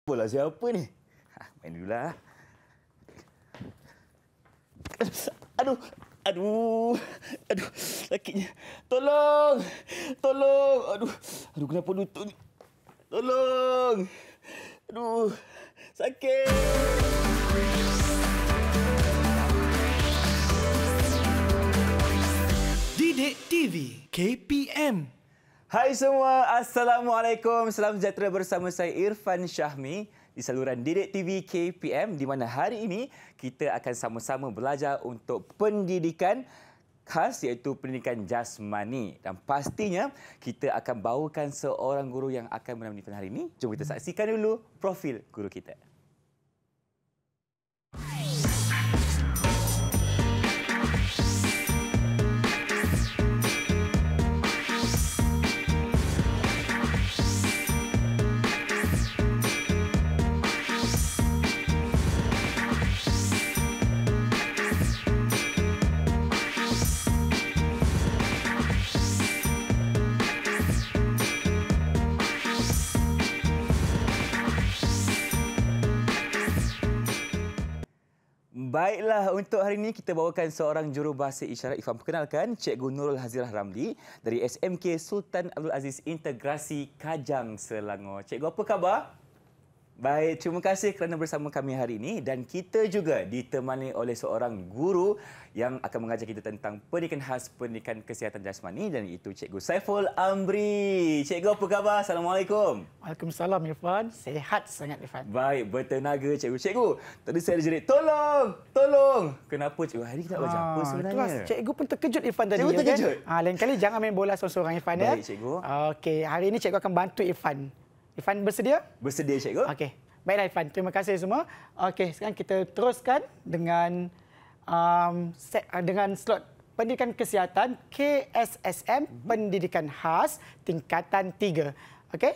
Bola siapa ni? Main dulu lah. Aduh, aduh, aduh, sakitnya. Tolong, tolong. Aduh, aduh kenapa lutut ni? Tolong. Aduh, sakit. Didik TV KPM. Hai semua, Assalamualaikum. Salam sejahtera bersama saya Irfan Syahmi di saluran Didik TV KPM, di mana hari ini kita akan sama-sama belajar untuk pendidikan khas, iaitu pendidikan jasmani. Dan pastinya kita akan bawakan seorang guru yang akan menemani kita hari ini. Jom kita saksikan dulu profil guru kita. Baiklah, untuk hari ini kita bawakan seorang jurubahasa isyarat. Ifan perkenalkan Cikgu Nurul Hazirah Ramli dari SMK Sultan Abdul Aziz Integrasi Kajang, Selangor. Cikgu, apa khabar? Baik, terima kasih kerana bersama kami hari ini, dan kita juga ditemani oleh seorang guru yang akan mengajar kita tentang pendidikan khas pendidikan kesihatan jasmani, dan itu Cikgu Saiful Amri. Cikgu, apa khabar? Assalamualaikum. Waalaikumsalam Irfan. Sehat sangat Irfan. Baik, bertenaga Cikgu. Cikgu, tadi saya jerit, tolong, tolong. Kenapa Cikgu? Hari kita belajar apa sebenarnya? Itulah, Cikgu pun terkejut Irfan tadi. Cikgu terkejut? Kan? Lain kali jangan main bola seorang-seorang Irfan. Baik, Cikgu. Okey, hari ini Cikgu akan bantu Irfan. Irfan bersedia? Bersedia, Cikgu. Okey. Baiklah Irfan, terima kasih semua. Okey, sekarang kita teruskan dengan slot pendidikan kesihatan KSSM, pendidikan khas tingkatan 3. Okey.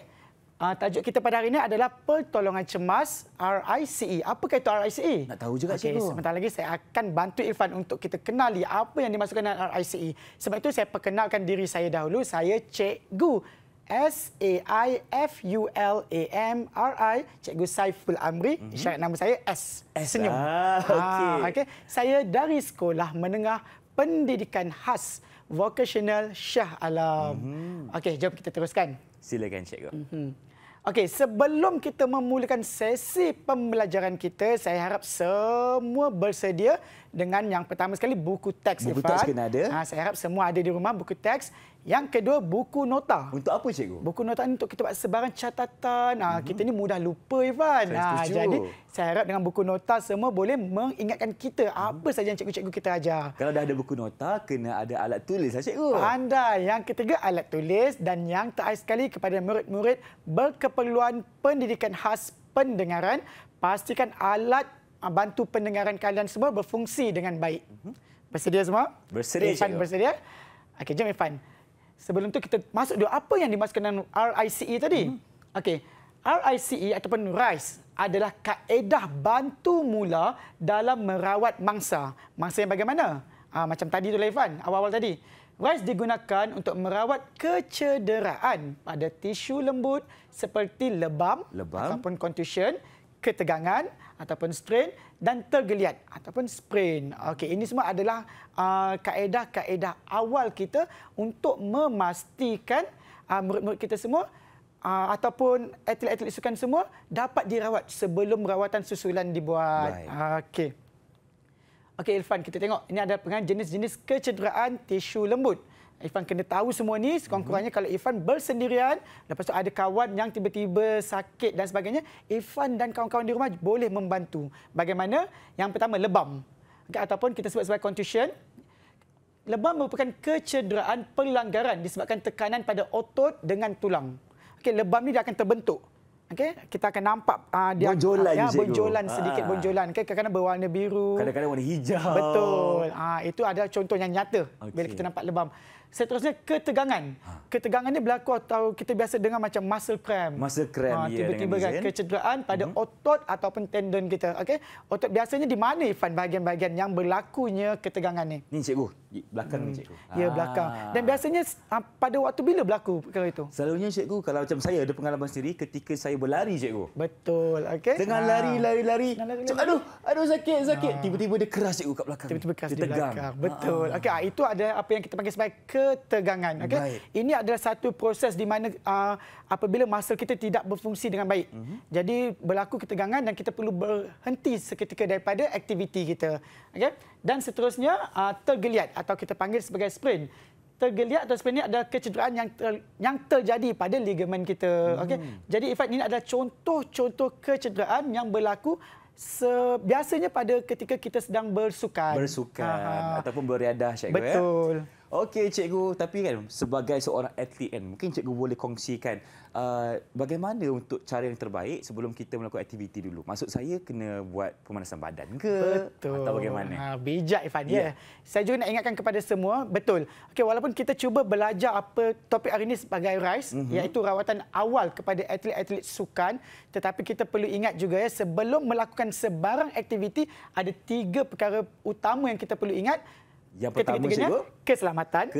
Tajuk kita pada hari ini adalah pertolongan cemas RICE. Apakah itu RICE? Nak tahu juga, Cikgu. Sebentar lagi saya akan bantu Irfan untuk kita kenali apa yang dimaksudkan dengan RICE. Sebab itu saya perkenalkan diri saya dahulu. Saya Cikgu SAIFULAMRI, Cikgu Saiful Amri. Isyarat nama saya S. Senyum. Okay. Saya dari Sekolah Menengah Pendidikan Khas Vocational Shah Alam. Okey, jom kita teruskan. Silakan, Cikgu. Okey, sebelum kita memulakan sesi pembelajaran kita, saya harap semua bersedia dengan yang pertama sekali buku teks. Buku teks kena ada. Saya harap semua ada di rumah buku teks. Yang kedua, buku nota. Untuk apa, Cikgu? Buku nota ini untuk kita buat sebarang catatan. Kita ni mudah lupa, Irfan. Jadi, saya harap dengan buku nota semua boleh mengingatkan kita apa saja yang cikgu-cikgu kita ajar. Kalau dah ada buku nota, kena ada alat tulis lah, Cikgu. Pandai. Yang ketiga, alat tulis. Dan yang terakhir sekali, kepada murid-murid berkeperluan pendidikan khas pendengaran, pastikan alat bantu pendengaran kalian semua berfungsi dengan baik. Bersedia semua? Bersedia, Irfan Cikgu. bersedia? Okey, jom Irfan. Sebelum tu kita masuk dulu apa yang dimaksudkan dengan RICE tadi. Okey, RICE ataupun RICE adalah kaedah bantu mula dalam merawat mangsa. Mangsa yang bagaimana? Macam tadi tu Irfan, awal-awal tadi. RICE digunakan untuk merawat kecederaan pada tisu lembut seperti lebam. Ataupun contusion, ketegangan ataupun strain, dan tergeliat ataupun sprain. Okey, ini semua adalah kaedah-kaedah awal kita untuk memastikan murid-murid kita semua ataupun atlet-atlet sukan semua dapat dirawat sebelum rawatan susulan dibuat. Okey. Okey Irfan, kita tengok ini ada jenis-jenis kecederaan tisu lembut. Irfan kena tahu semua ni, sekurang-kurangnya kalau Irfan bersendirian, lepas tu ada kawan yang tiba-tiba sakit dan sebagainya, Irfan dan kawan-kawan di rumah boleh membantu. Bagaimana? Yang pertama, lebam. Ataupun kita sebut sebagai contusion. Lebam merupakan kecederaan pelanggaran disebabkan tekanan pada otot dengan tulang. Okey, lebam ni dia akan terbentuk. Okey, kita akan nampak dia bonjolan sedikit bonjolan. Okay? Kadang-kadang berwarna biru, kadang-kadang warna hijau. Betul. Itu ada contoh yang nyata bila kita nampak lebam. Seterusnya ketegangan. Ketegangan ni berlaku atau kita biasa dengar macam muscle cramp. Muscle cramp, ya, tiba-tiba dengan kan kecederaan pada otot ataupun tendon kita. Okey. Otot biasanya di mana Irfan bahagian-bahagian yang berlakunya ketegangan ni? Ni cikgu, belakang ni cikgu. Ya, belakang. Dan biasanya pada waktu bila berlaku perkara itu? Selalunya cikgu, kalau macam saya ada pengalaman sendiri ketika saya berlari cikgu. Betul. Okey. Tengah lari. Macam, aduh sakit. Tiba-tiba dia keras cikgu kat belakang. Tiba-tiba keras dia di tegang. belakang. Betul. Okey, itu ada apa yang kita panggil sebagai ketegangan. Okey. Ini adalah satu proses di mana apabila muscle kita tidak berfungsi dengan baik. Jadi berlaku ketegangan dan kita perlu berhenti seketika daripada aktiviti kita. Okey. Dan seterusnya tergeliat atau kita panggil sebagai sprain. Tergeliat atau sprain ini adalah kecederaan yang terjadi pada ligamen kita. Okey. Jadi Irfan, ini adalah contoh-contoh kecederaan yang berlaku biasanya pada ketika kita sedang bersukan. Ataupun beriadah cikgu. Betul. Okey cikgu, tapi kan sebagai seorang atlet kan, mungkin cikgu boleh kongsikan bagaimana untuk cara yang terbaik sebelum kita melakukan aktiviti dulu. Maksud saya kena buat pemanasan badan ke? Betul. Atau bagaimana? Bijak Irfan. Ya. Saya juga nak ingatkan kepada semua, betul. Okey, walaupun kita cuba belajar apa topik hari ini sebagai RISE, iaitu rawatan awal kepada atlet-atlet sukan, tetapi kita perlu ingat juga ya, sebelum melakukan sebarang aktiviti ada 3 perkara utama yang kita perlu ingat. Yang pertama cikgu, keselamatan,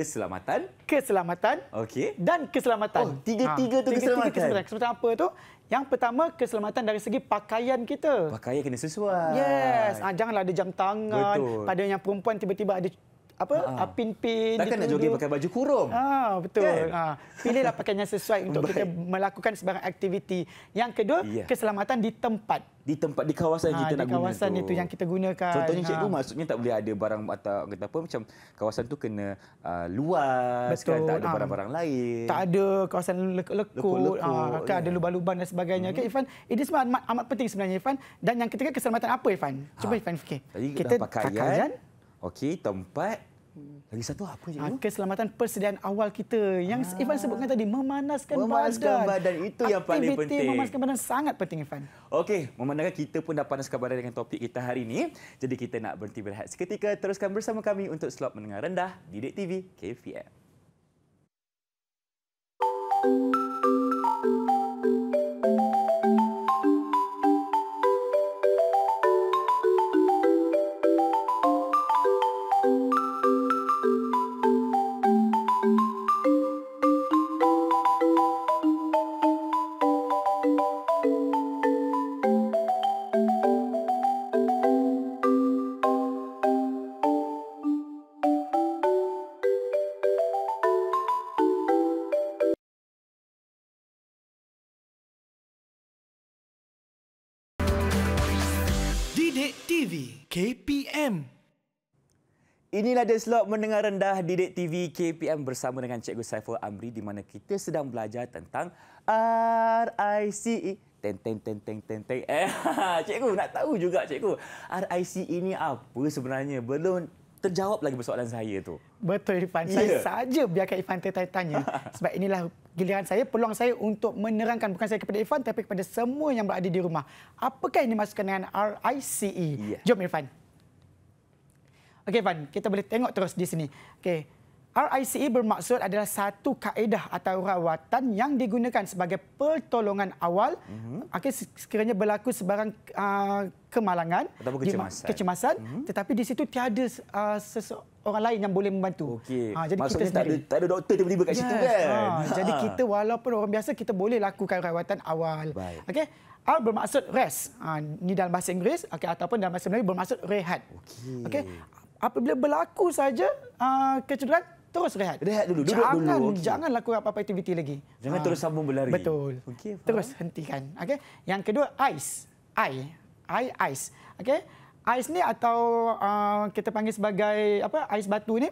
okey, dan keselamatan. Oh, tiga-tiga tu keselamatan. Keselamatan apa tu? Yang pertama, keselamatan dari segi pakaian kita. Pakaian kena sesuai. Yes, janganlah ada jam tangan. Betul. Pada yang perempuan tiba-tiba ada pin-pin. Takkan nak jogging pakai baju kurung. Betul. Kan? Pilihlah pakaian yang sesuai untuk kita melakukan sebarang aktiviti. Yang kedua, keselamatan di tempat. Di kawasan kita nak guna. Di kawasan itu yang kita gunakan. Contohnya cikgu, maksudnya tak boleh ada barang atau kata apa, macam kawasan tu kena luas. Betul. Kan, tak ada barang-barang lain. Tak ada kawasan lekuk. Kan ada lubang-lubang dan sebagainya. Okay, Irfan, ini semua amat penting sebenarnya Irfan. Dan yang ketiga, keselamatan apa Irfan? Cuba Irfan fikir. Kita pakaian. Okey, tempat. Lagi satu apa cikgu? Keselamatan persediaan awal kita. Yang Irfan sebutkan tadi, memanaskan badan. Itu yang paling penting. Aktiviti memanaskan badan sangat penting Irfan. Okey, memandangkan kita pun dah panaskan badan dengan topik kita hari ini. Jadi kita nak berhenti berehat seketika. Teruskan bersama kami untuk slot mendengar rendah Didik TV KPM. Didik TV KPM. Inilah dia slot mendengar rendah Didik TV KPM bersama dengan Cikgu Saiful Amri di mana kita sedang belajar tentang RICE. Cikgu nak tahu juga cikgu, RICE ini apa sebenarnya? Belum terjawab lagi persoalan saya tu. Betul Irfan. Saya saja biarkan Irfan tanya. Sebab inilah giliran saya, peluang saya untuk menerangkan bukan saya kepada Irfan tapi kepada semua yang berada di rumah. Apakah yang dimaksudkan dengan RICE? Jom Irfan. Okey Irfan, kita boleh tengok terus di sini. Okey. RICE bermaksud adalah satu kaedah atau rawatan yang digunakan sebagai pertolongan awal sekiranya berlaku sebarang kemalangan ataupun kecemasan tetapi di situ tiada seseorang lain yang boleh membantu. Jadi maksudnya kita tak ada doktor tiba-tiba kat situ kan. Jadi kita walaupun orang biasa kita boleh lakukan rawatan awal. Okey. R bermaksud rest. Ini dalam bahasa Inggeris ataupun dalam bahasa Melayu bermaksud rehat. Okey. Apabila berlaku saja kecederaan, terus rehat. Rehat dulu, duduk dulu. Jangan lakukan apa-apa aktiviti lagi. Jangan terus sambung berlari. Betul. Terus hentikan. Okey. Yang kedua, ice. Ice. Okey. Ice ni atau kita panggil sebagai ais batu ni,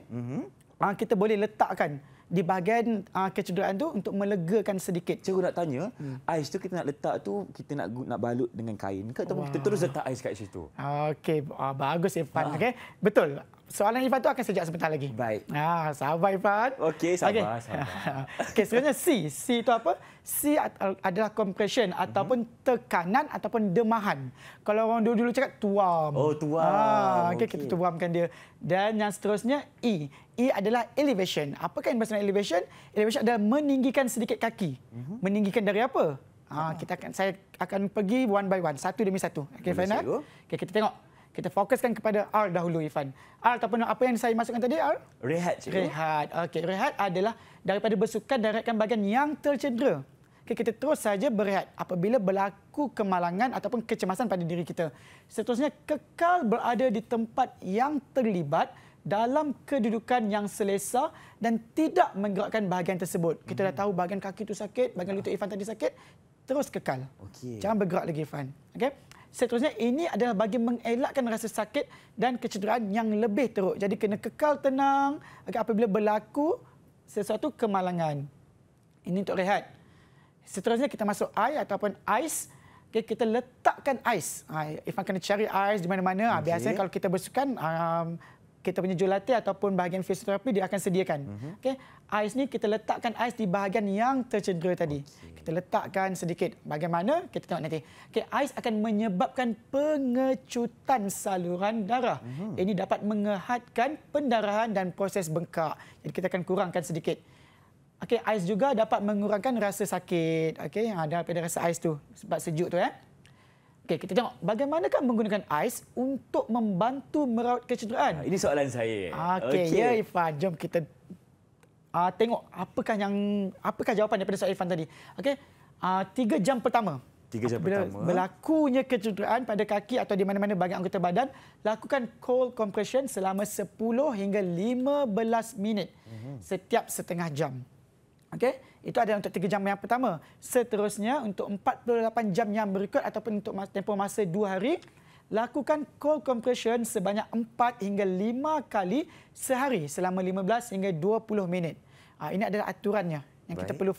kita boleh letakkan di bahagian kecederaan tu untuk melegakan sedikit. Cikgu nak tanya, ais tu kita nak letak tu, kita nak balut dengan kain ke ataupun kita terus letak ais kat situ? Okey, bagus Irfan. Okey, betul. soalan Irfan tu akan sejak sebentar lagi. Baik. Sabar Irfan. Okey, sabar. Sabar. Okey, sebenarnya C. C itu apa? C adalah compression ataupun tekanan ataupun demahan. Kalau orang dulu cakap tuam. Oh, tuam. Okey, kita tuamkan dia. Dan yang seterusnya E. E adalah elevation. Apakah yang bermaksud elevation? Elevation adalah meninggikan sedikit kaki. Meninggikan dari apa? Saya akan pergi one by one, satu demi satu. Okey, Irfan. Okey, kita tengok. Kita fokuskan kepada R dahulu, Irfan. R ataupun apa yang saya masukkan tadi, R? Rehat, cikgu. Rehat. Okey, rehat adalah daripada bersukan dan rakan bahagian yang tercedera. Okey, kita terus saja berehat apabila berlaku kemalangan ataupun kecemasan pada diri kita. Seterusnya, kekal berada di tempat yang terlibat dalam kedudukan yang selesa dan tidak menggerakkan bahagian tersebut. Kita dah tahu bahagian kaki itu sakit, bahagian lutut Irfan tadi sakit, terus kekal. Okey. Jangan bergerak lagi, Irfan. Okey. Seterusnya, ini adalah bagi mengelakkan rasa sakit dan kecederaan yang lebih teruk. Jadi, kena kekal tenang apabila berlaku sesuatu kemalangan. Ini untuk rehat. Seterusnya, kita masuk I ataupun ice. Okay, kita letakkan ais. Irfan kena cari ais di mana-mana. Okay. Biasanya kalau kita bersukan, kita punya jurulatih ataupun bahagian fisioterapi dia akan sediakan. Okey, ais ni kita letakkan ais di bahagian yang tercedera tadi. Kita letakkan sedikit. Bagaimana? Kita tengok nanti. Okey, ais akan menyebabkan pengecutan saluran darah. Ini dapat mengehatkan pendarahan dan proses bengkak. Jadi kita akan kurangkan sedikit. Okey, ais juga dapat mengurangkan rasa sakit. Okey, daripada rasa ais tu sebab sejuk tu ya. Okey, kita tengok bagaimanakah menggunakan ais untuk membantu merawat kecederaan. Ini soalan saya. Okey, ya Irfan, jom kita tengok apakah jawapan daripada soalan Irfan tadi. Okey, 3 jam pertama. 3 jam pertama. Berlakunya kecederaan pada kaki atau di mana-mana bahagian anggota badan, lakukan cold compression selama 10 hingga 15 minit setiap setengah jam. Okey, itu adalah untuk 3 jam yang pertama. Seterusnya, untuk 48 jam yang berikut ataupun untuk tempoh masa 2 hari, lakukan cold compression sebanyak 4 hingga 5 kali sehari selama 15 hingga 20 minit. Ini adalah aturannya yang kita perlu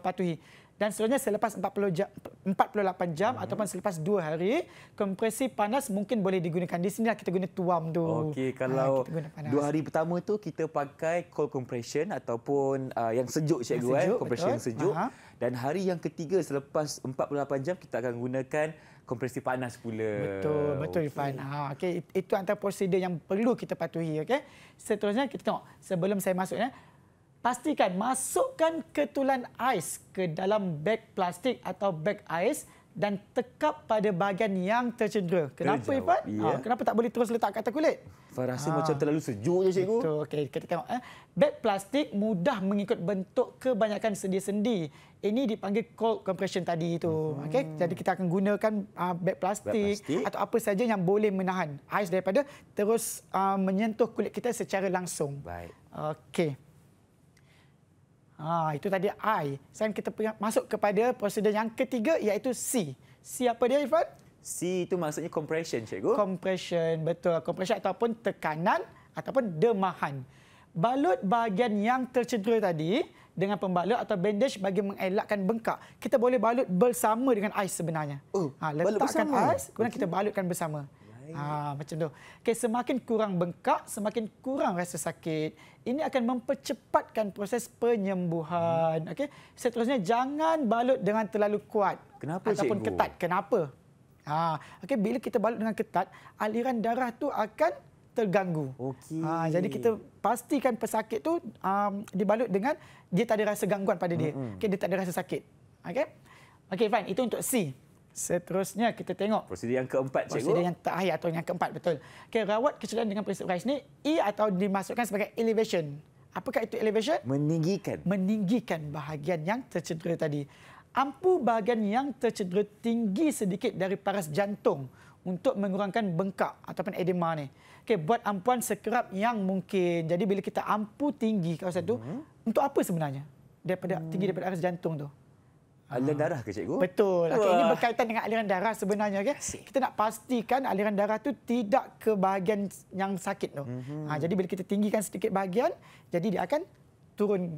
patuhi. Dan seterusnya selepas 48 jam ataupun selepas 2 hari, kompresi panas mungkin boleh digunakan. Di sinilah kita guna tuam tu. Okey, kalau 2 hari pertama tu kita pakai cold compression ataupun yang sejuk, cikgu, compression yang sejuk. Dan hari yang ketiga selepas 48 jam kita akan gunakan kompresi panas pula. Betul Irfan. Okey, itu antara prosedur yang perlu kita patuhi, okey. Seterusnya kita tengok sebelum saya masuk pastikan masukkan ketulan ais ke dalam beg plastik atau beg ais dan tekap pada bahagian yang tercedera. Kenapa, Irfan? Ya. Kenapa tak boleh terus letak kat atas kulit? Irfan rasa macam terlalu sejuk je, cikgu. Betul. Okey, kita tengok. Beg plastik mudah mengikut bentuk kebanyakan sendi-sendi. Ini dipanggil cold compression tadi itu. Okey, jadi kita akan gunakan beg plastik atau apa saja yang boleh menahan ais daripada terus menyentuh kulit kita secara langsung. Baik. Okey. Itu tadi I. Sekarang kita masuk kepada prosedur yang ketiga iaitu C. C apa dia, Irfan? C itu maksudnya compression, cikgu. Compression, betul. Compression ataupun tekanan ataupun demahan. Balut bahagian yang tercedera tadi dengan pembalut atau bandage bagi mengelakkan bengkak. Kita boleh balut bersama dengan ais sebenarnya. Letakkan ais, kemudian kita balutkan bersama. Macam tu. Okay, semakin kurang bengkak, semakin kurang rasa sakit. Ini akan mempercepatkan proses penyembuhan. Okay. Seterusnya, jangan balut dengan terlalu kuat. Kenapa, ataupun cikgu? ketat. Kenapa? Okay, bila kita balut dengan ketat, aliran darah tu akan terganggu. Okey. Jadi kita pastikan pesakit tu dibalut dengan dia tak ada rasa gangguan pada dia. Okay, dia tak ada rasa sakit. Okey, fine. Itu untuk C. Seterusnya kita tengok Prosedur yang keempat, cikgu. Prosedur yang terakhir atau yang keempat, betul. Okay, rawat kecederaan dengan prinsip Rice ni E atau dimasukkan sebagai elevation. Apakah itu elevation? Meninggikan. Meninggikan bahagian yang tercedera tadi. Ampu bahagian yang tercedera tinggi sedikit dari paras jantung untuk mengurangkan bengkak ataupun edema ni. Okay, buat ampuan sekerap yang mungkin. Jadi bila kita ampu tinggi kawasan tu, untuk apa sebenarnya? Tinggi daripada paras jantung tu. Aliran darah ke, cikgu? Betul. Okay, ini berkaitan dengan aliran darah sebenarnya. Okay? Kita nak pastikan aliran darah tu tidak ke bahagian yang sakit tu. Jadi bila kita tinggikan sedikit bahagian, jadi dia akan turun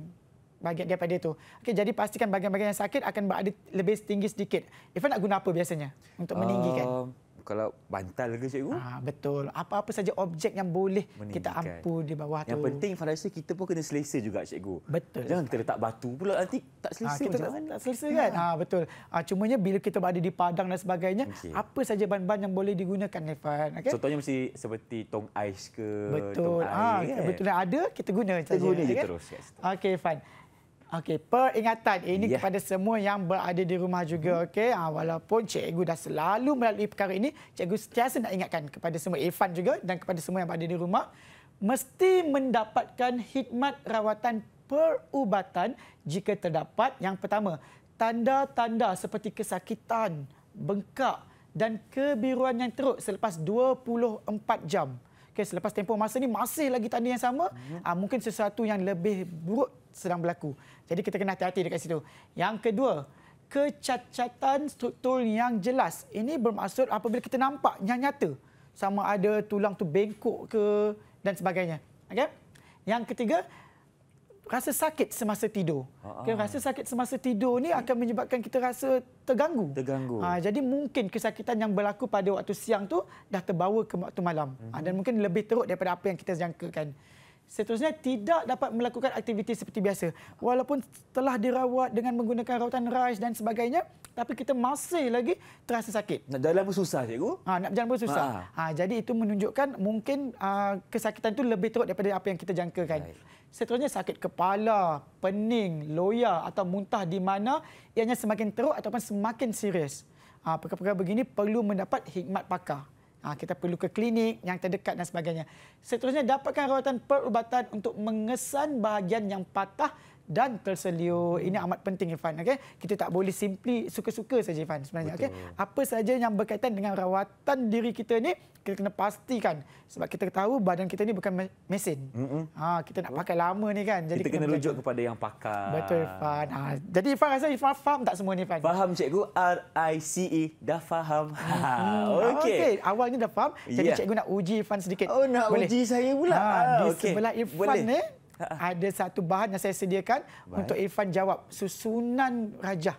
bahagian daripada itu. Okay, jadi pastikan bahagian-bahagian yang sakit akan berada lebih tinggi sedikit. Irfan nak guna apa biasanya untuk meninggikan? kalau bantal ke cikgu? Betul. Apa-apa saja objek yang boleh kita Meninggikan. ampu di bawah tu. Yang penting Ifan rasa kita pun kena selesa juga cikgu. Betul. Jangan kita letak batu pula nanti tak selesa Kita macam mana. tak selesa kan? Betul. Cumanya bila kita berada di padang dan sebagainya, apa saja bahan-bahan yang boleh digunakan, Irfan. Okay? Contohnya mesti seperti tong ais ke Betul. tong air kan? Betul. Ada, kita guna Kita saja. guna je okay? terus. Kat situ. Okey, Irfan. Okey, peringatan ini Ya. kepada semua yang berada di rumah juga. Okey, walaupun cikgu dah selalu melalui perkara ini, cikgu sentiasa nak ingatkan kepada semua Irfan juga dan kepada semua yang berada di rumah, mesti mendapatkan khidmat rawatan perubatan jika terdapat yang pertama, tanda-tanda seperti kesakitan, bengkak dan kebiruan yang teruk selepas 24 jam. Okay, selepas tempoh masa ni masih lagi tanda yang sama, mungkin sesuatu yang lebih buruk sedang berlaku. Jadi kita kena hati-hati dekat situ. Yang kedua, kecacatan struktur yang jelas. Ini bermaksud apabila kita nampak yang nyata, sama ada tulang tu bengkok ke dan sebagainya. Okay? Yang ketiga, rasa sakit semasa tidur. Okay, rasa sakit semasa tidur ni akan menyebabkan kita rasa terganggu. Jadi mungkin kesakitan yang berlaku pada waktu siang tu dah terbawa ke waktu malam. Dan mungkin lebih teruk daripada apa yang kita jangkakan. Seterusnya, tidak dapat melakukan aktiviti seperti biasa. Walaupun telah dirawat dengan menggunakan rawatan RICE dan sebagainya, tapi kita masih lagi terasa sakit. Nak jalan pun susah, cikgu. Nak berjalan pun susah. Jadi itu menunjukkan mungkin kesakitan itu lebih teruk daripada apa yang kita jangkakan. Baik. Seterusnya, sakit kepala, pening, loya atau muntah di mana ianya semakin teruk ataupun semakin serius. Perkara-perkara begini perlu mendapat khidmat pakar. Kita perlu ke klinik yang terdekat dan sebagainya. Seterusnya, dapatkan rawatan perubatan untuk mengesan bahagian yang patah dan terseliur. Ini amat penting, Irfan. Okay? Kita tak boleh simply suka-suka saja, Irfan, sebenarnya. Okay? Apa saja yang berkaitan dengan rawatan diri kita ni, kita kena pastikan. Sebab kita tahu badan kita ni bukan mesin. Kita nak pakai lama ni kan. Jadi kita kena rujuk kepada yang pakar. Betul, Irfan. Jadi Irfan rasa Irfan faham tak semua ni, Irfan? Faham, cikgu. RICE. Dah faham. Okey. Awalnya dah faham. Jadi cikgu nak uji Irfan sedikit. Nak boleh? uji saya pula. Di sebelah Irfan ni, ada satu bahan yang saya sediakan untuk Irfan jawab. Susunan rajah.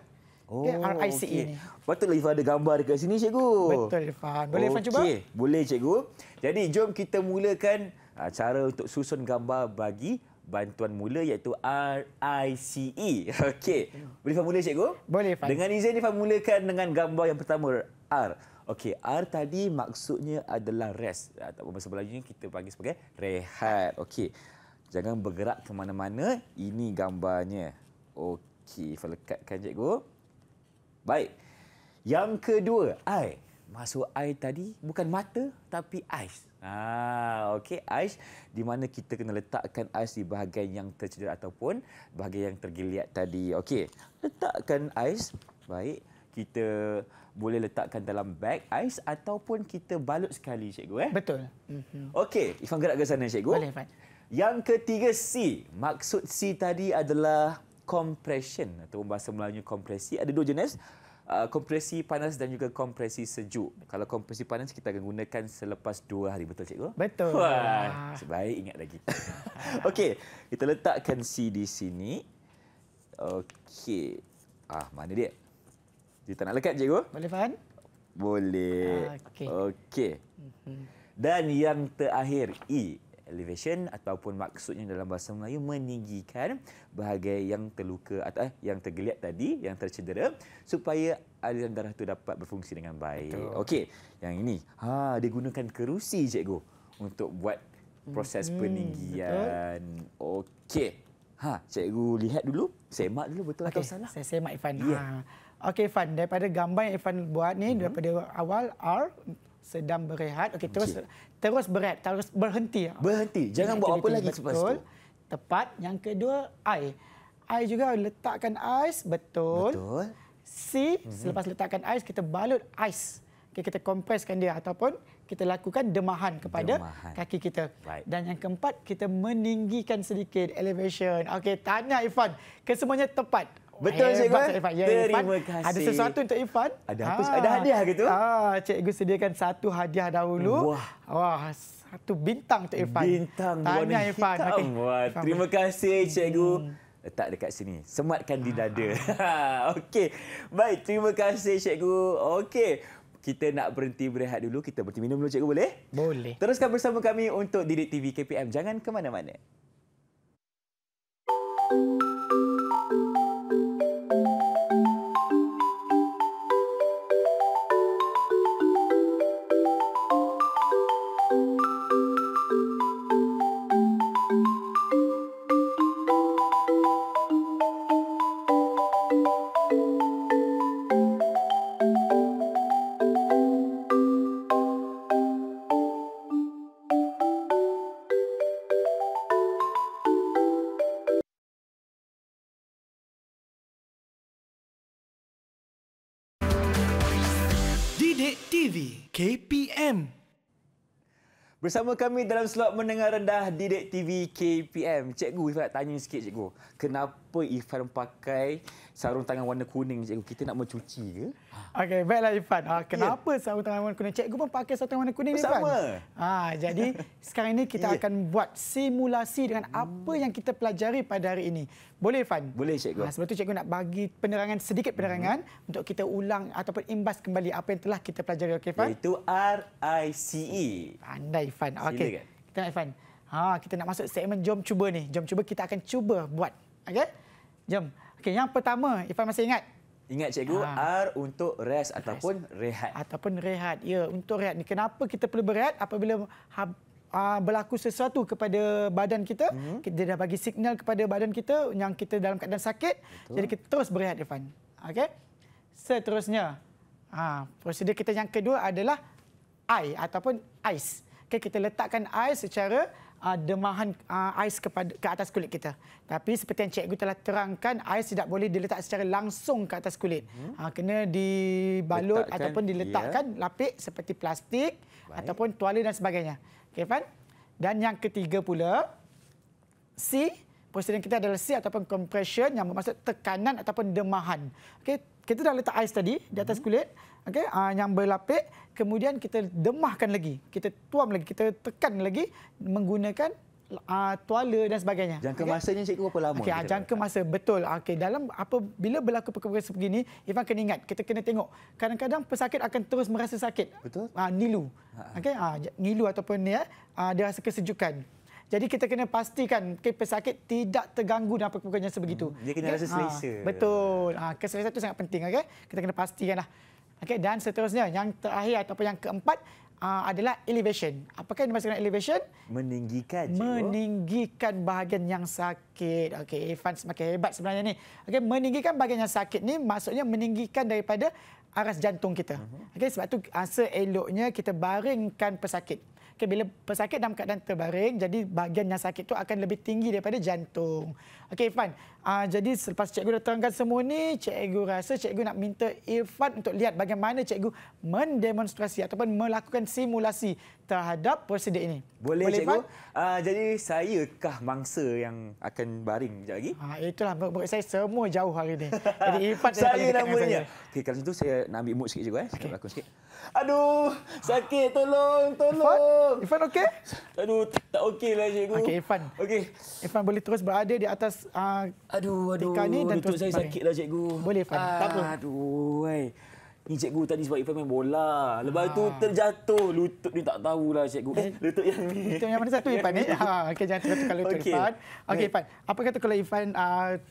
RICE ni. Patutlah Irfan ada gambar dekat sini, cikgu. Betul, Irfan. Boleh Irfan cuba? Boleh, cikgu. Jadi, jom kita mulakan cara untuk susun gambar bagi bantuan mula iaitu RICE. Okey. Boleh Irfan mula, cikgu? Boleh, Irfan. Dengan izin, Irfan mulakan dengan gambar yang pertama, R. Okey, R tadi maksudnya adalah rest. Atau bahasa Melayunya kita panggil sebagai rehat. Okey. Jangan bergerak ke mana-mana. Ini gambarnya. Okey, Irfan lekatkan, cikgu. Baik. Yang kedua, I. Maksud I tadi bukan mata tapi ais. Okey, ais di mana kita kena letakkan ais di bahagian yang tercedera ataupun bahagian yang tergeliat tadi. Okey, letakkan ais. Baik, kita boleh letakkan dalam beg ais ataupun kita balut sekali, cikgu. Betul. Okey, Irfan gerak ke sana, cikgu. Boleh, Irfan. Yang ketiga, C. Maksud C tadi adalah compression atau bahasa Melayunya kompresi. Ada dua jenis. Kompresi panas dan juga kompresi sejuk. Kalau kompresi panas kita akan gunakan selepas 2 hari. Betul, cikgu? Betul. Wah, sebaik ingat lagi. Okey, kita letakkan C di sini. Okey. Mana dia? Dia tak nak lekat, cikgu? Boleh, Fan? Boleh. Okey. Dan yang terakhir, E. Elevation ataupun maksudnya dalam bahasa Melayu meninggikan bahagian yang terluka atau yang tergeliat tadi, yang tercedera supaya aliran darah itu dapat berfungsi dengan baik. Okey, yang ini dia gunakan kerusi, cikgu, untuk buat proses peninggian. Okey. Cikgu lihat dulu, semak dulu betul atau salah. Saya semak, Irfan. Okey, Irfan, daripada gambar yang Irfan buat ni, daripada awal R sedang berehat. Okey, terus berehat, terus berhenti. Jangan buat apa lagi selepas tu. Tepat. Yang kedua, I. I juga letakkan ais. Betul. C, selepas letakkan ais, kita balut ais. Okay, kita kompreskan dia ataupun kita lakukan demahan kepada kaki kita. Baik. Dan yang keempat, kita meninggikan sedikit elevation. Okey, tahniah Irfan. Kesemuanya tepat. Betul, cikgu. Terima kasih. Ada sesuatu untuk Irfan? Ada apa? Ada hadiah ke tu? Cikgu sediakan satu hadiah dahulu. Wah, satu bintang untuk Irfan. Bintang warna Irfan. Hitam. Wah, terima kasih, cikgu. Letak dekat sini. Sematkan di dada. Okey. Baik, terima kasih, cikgu. Okey. kita nak berhenti berehat dulu. Kita berhenti minum dulu, cikgu, boleh? Boleh. Teruskan bersama kami untuk Didik TV KPM. Jangan ke mana-mana. Didik TV KPM. Bersama kami dalam slot mendengar rendah Didik TV KPM. Cikgu, Ifan nak tanya sikit, cikgu. Kenapa Ifan pakai sarung tangan warna kuning, cikgu? Kita nak mencuci ke? Okey, baiklah Ifan. Kenapa sarung tangan warna kuning? Cikgu pun pakai sarung tangan warna kuning, Ifan. Sama. Jadi sekarang ini kita akan buat simulasi dengan apa yang kita pelajari pada hari ini. Boleh, Ifan? Boleh, cikgu. Sebab tu cikgu nak bagi penerangan, sedikit penerangan untuk kita ulang ataupun imbas kembali apa yang telah kita pelajari. Okey, Ifan? Iaitu RICE. Pandai, Ifan. Okey. Silakan. Kita nak, Ifan. Kita nak masuk segmen Jom Cuba ni. Jom Cuba, kita akan cuba buat. Okey? Jom. Okey, yang pertama, Ifan masih ingat? Ingat, cikgu, R untuk rest ataupun rehat. Ataupun rehat. Ya, untuk rehat ni. Kenapa kita perlu berehat? Apabila berlaku sesuatu kepada badan kita, kita dah bagi signal kepada badan kita yang kita dalam keadaan sakit. Betul. Jadi kita terus berehat, Irfan. Okey. Seterusnya, prosedur kita yang kedua adalah air ataupun ais. Okey, kita letakkan ais secara demahan ais ke atas kulit kita. Tapi seperti yang cikgu telah terangkan, ais tidak boleh diletak secara langsung ke atas kulit. Kena dibalut ataupun diletakkan lapik seperti plastik ataupun tuala dan sebagainya. Okey, Fan? Dan yang ketiga pula, C. Prosedur kita adalah C ataupun compression yang bermaksud tekanan ataupun demahan. Okey, kita dah letak ais tadi di atas kulit, okey, yang berlapik, kemudian kita demahkan lagi. Kita tuam lagi, kita tekan lagi menggunakan tuala dan sebagainya. Jangka masanya, cikgu, berapa lama? Okey, jangka masa, betul. Okey, dalam bila berlaku perkara sebegini, Ifan kena ingat, kita kena tengok. Kadang-kadang pesakit akan terus merasa sakit. Betul. Ngilu. Okey, ngilu ataupun dia rasa kesejukan. Jadi kita kena pastikan pesakit tidak terganggu dalam perkara yang sebegitu. Dia kena rasa selesa. Betul. Keselesaan itu sangat penting. Okey, kita kena pastikanlah. Okey, dan seterusnya yang terakhir ataupun yang keempat adalah elevation. Apakah yang dimaksudkan elevation? Meninggikan, cikgu. Meninggikan bahagian yang sakit. Okey, Irfan semakin hebat sebenarnya ni. Okey, meninggikan bahagian yang sakit ni maksudnya meninggikan daripada aras jantung kita. Okey, sebab tu seeloknya kita baringkan pesakit. Okay, bila pesakit dalam keadaan terbaring, jadi bahagian yang sakit itu akan lebih tinggi daripada jantung. Okey, Irfan. Jadi selepas cikgu dah terangkan semua ni, cikgu rasa cikgu nak minta Irfan untuk lihat bagaimana cikgu mendemonstrasi ataupun melakukan simulasi terhadap prosedur ini. Boleh, cikgu. Jadi sayakah mangsa yang akan baring sekejap lagi? Itulah, menurut saya semua jauh hari ini. Jadi Irfan saya namanya. Okey, kalau macam tu saya nak ambil mood sikit, cikgu. Saya berlakon sikit. Aduh, sakit, tolong. Irfan okey? Aduh, tak okey lah, cikgu. Okey, Irfan. Okey. Irfan boleh terus berada di atas aduh, ni dan lutut terus saya baring. sakit lah, cikgu. Boleh, Irfan. Tak apa. Aduh, ni cikgu tadi sebab Irfan main bola. Lepas tu terjatuh. Lutut ni tak tahulah, cikgu. Lutut yang ni. Lutut yang mana satu, Irfan ni? Okey, jangan tertukar lutut, Okey. Irfan. Okey, Irfan. Apa kata kalau Irfan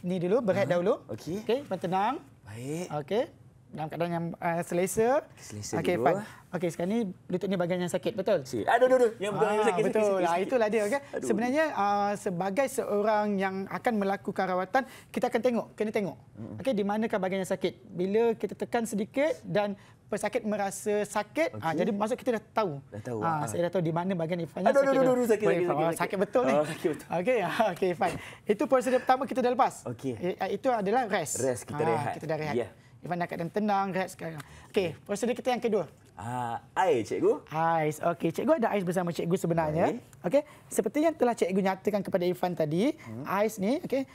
ni dulu, berehat dahulu. Okey. Okey, Irfan tenang. Baik. Okey. Dalam keadaan yang selesa. Selesa Okey, dulu. Irfan. Okey, sekarang ni lutut ni bahagian yang sakit, betul? Aduh. Yang sakit. Betul. Sakit. Itulah dia. Okay? Aduh. Sebenarnya sebagai seorang yang akan melakukan rawatan, kita akan kena tengok. Okey, di manakah bahagian yang sakit. Bila kita tekan sedikit dan pesakit merasa sakit, jadi maksud kita dah tahu. Saya dah tahu di mana bahagian Irfan yang sakit. Aduh, sakit. Sakit betul ni. Sakit betul. Okey, Irfan. Itu prosedur pertama kita dah lepas. Okey. Itu adalah rest. Kita rehat. Kita dah rehat. Ya. Irfan dah keadaan tenang, rehat sekarang. Okey, prosedur kita yang kedua. Air, cikgu. Ais. Okey, cikgu ada ais bersama cikgu sebenarnya. Okey, seperti yang telah cikgu nyatakan kepada Irfan tadi, ais ni, okey,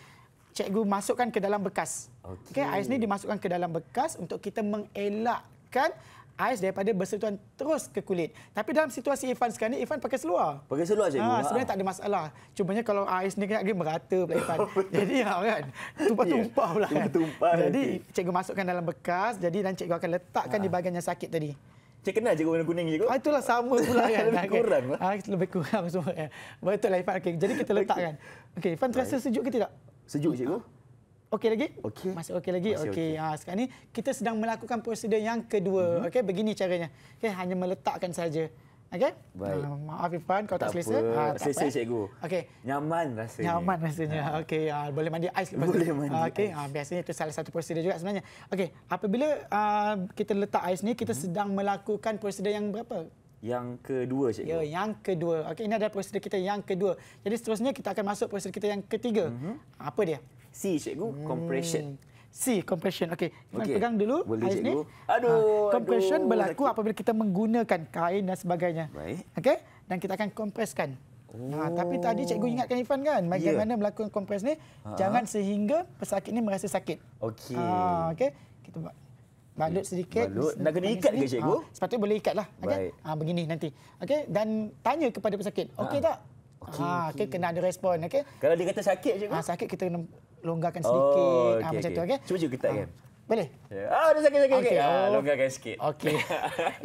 cikgu masukkan ke dalam bekas. Okey, ais ni dimasukkan ke dalam bekas untuk kita mengelakkan ais daripada bersentuhan terus ke kulit. Tapi dalam situasi Irfan sekarang ni, Irfan pakai seluar. Pakai seluar, cikgu. Sebenarnya tak ada masalah. Cumanya kalau ais ni kena merata pula Irfan. Jadi kan, tumpah-tumpah pula kan. Tumpah jadi cikgu masukkan dalam bekas, dan cikgu akan letakkan di bahagian yang sakit tadi. Cik kenal cikgu warna kuning cikgu? Itulah sama pula kan. Lebih kurang lah. Lebih kurang semua. Betul lah Irfan. Okey, jadi kita letakkan. Okey, Irfan terasa sejuk ke tidak? Sejuk cikgu? Okey lagi? Okey. Masih okey lagi? Masih Okey. Sekarang ni kita sedang melakukan prosedur yang kedua. Okey, begini caranya. Okey, hanya meletakkan saja. Okey? Baik. Maaf Irfan kalau tak selesa. apa. Selesa cikgu. Okey. Nyaman rasanya. Nyaman rasanya. Okey, boleh mandi ais lepas Boleh tu. mandi Okey, biasanya itu salah satu prosedur juga sebenarnya. Okey, apabila kita letak ais ni, kita sedang melakukan prosedur yang berapa? Yang kedua cikgu. Ya, yang kedua. Okey, ini adalah prosedur kita yang kedua. Jadi seterusnya kita akan masuk prosedur kita yang ketiga. Apa dia? C cikgu, compression. C, compression. Okey, Okey. pegang dulu Boleh, ais ni. cikgu. Aduh, compression aduh, berlaku sakit. apabila kita menggunakan kain dan sebagainya. Baik. Okey, dan kita akan kompreskan. Tapi tadi cikgu ingatkan Irfan kan bagaimana melakukan kompres ni jangan sehingga pesakit ni merasa sakit. Okey. Okey, kita balut sedikit. Balut. Nak kena ikat ke, cikgu? Sepatutnya boleh ikatlah. Okey. Baik. Begini nanti. Okey, dan tanya kepada pesakit. Okey tak? Okey, kena ada respon. Okey. Kalau dia kata sakit cikgu? Sakit kita kena longgarkan sedikit. okey, Macam okey. tu okey. Cuba cikgu ketatkan. Boleh? Dah sakit. Okey, Longgarkan sikit. Okey.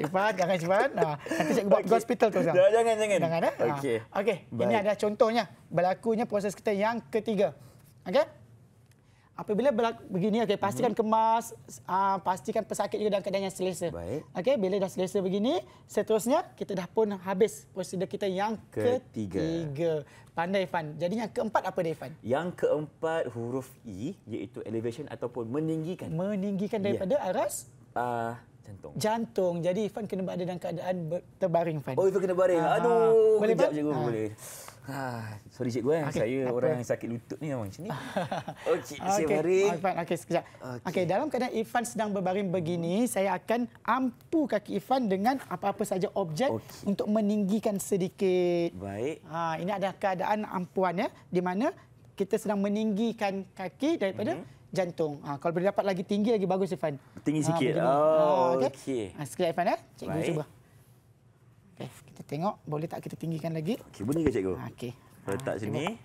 Irfan, jangan Irfan. Nanti cikgu bawa pergi hospital tu sekarang. Jangan. Jangan Okey. Okey, ini Baik. adalah contohnya berlakunya proses kita yang ketiga. Okey? Apabila begini, okey, pastikan kemas, pastikan pesakit juga dalam keadaan yang selesa. Baik. Okey, bila dah selesa begini, seterusnya kita dah pun habis prosedur kita yang ketiga. Pandai Irfan. Jadi yang keempat apa dia Irfan? Yang keempat huruf E iaitu elevation ataupun meninggikan. Meninggikan daripada aras Jantung. jantung. Jadi Irfan kena berada dalam keadaan terbaring Irfan. Oh, itu kena baring. Ah, Aduh, boleh, kejap Pak? cikgu boleh. Sorry cikgu Okey, saya tak orang apa. yang sakit lutut ni memang macam ni. Okey, saya Okey, baring. Irfan, okey sekejap. Okey, dalam keadaan Irfan sedang berbaring begini, saya akan ampu kaki Irfan dengan apa-apa saja objek untuk meninggikan sedikit. Baik. Ini adalah keadaan ampuan ya, di mana kita sedang meninggikan kaki daripada jantung. Kalau boleh dapat lagi tinggi lagi bagus Irfan. Tinggi sikit. Begini. Okey. Sekejap Irfan ya. Cikgu Baik. cuba. Okey, kita tengok boleh tak kita tinggikan lagi. Okey, boleh ke cikgu? Okey. Letak sini.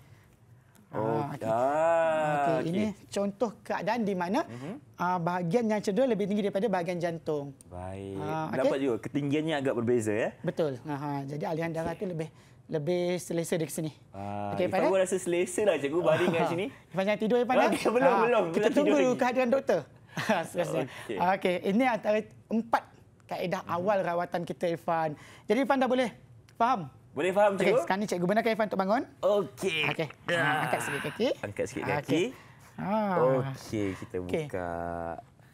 Okey. Okey. Ini contoh keadaan di mana bahagian yang cedera lebih tinggi daripada bahagian jantung. Baik. okey. Dapat juga ketinggiannya agak berbeza ya. Betul. Jadi aliran darah tu lebih selesa dari sini. Okey, Irfan rasa selesa lah cikgu baring kat sini. Irfan jangan tidur Irfan. Belum. Kita tunggu tidur dulu lagi. kehadiran doktor. Seterusnya. Okey. Okey, ini antara 4 kaedah awal rawatan kita Irfan. Jadi Irfan dah boleh faham? Boleh faham Okey, cikgu? sekarang ni cikgu benarkan Irfan untuk bangun. Okey. Okey. Angkat sikit kaki. Angkat sikit kaki. Okey. Okey, kita Okey. buka.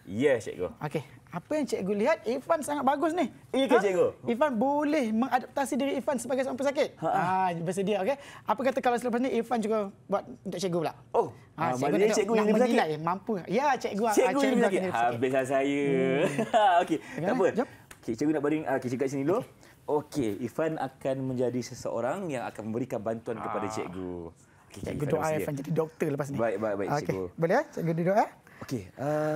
Ya, cikgu. Okey. Apa yang cikgu lihat, Irfan sangat bagus ni. Ya ke, cikgu? Irfan boleh mengadaptasi diri Irfan sebagai seorang pesakit. Bersedia, okey. Apa kata kalau selepas ni Irfan juga buat untuk cikgu pula? Oh, maknanya nak- cikgu nak yang pesakit? menilai mampu. Ya, cikgu. Cikgu yang akan pesakit. jadi pesakit. Habislah saya. Okey, tak apa. Jom. Okey, cikgu nak baring okey, cikgu kat sini dulu. Okey, Irfan akan menjadi seseorang yang akan memberikan bantuan kepada cikgu. Okey, Cikgu Irfan doa dah bersedia. Irfan jadi doktor lepas ni. Baik, Okey. cikgu. Boleh ya? Cikgu duduk ya? Okey,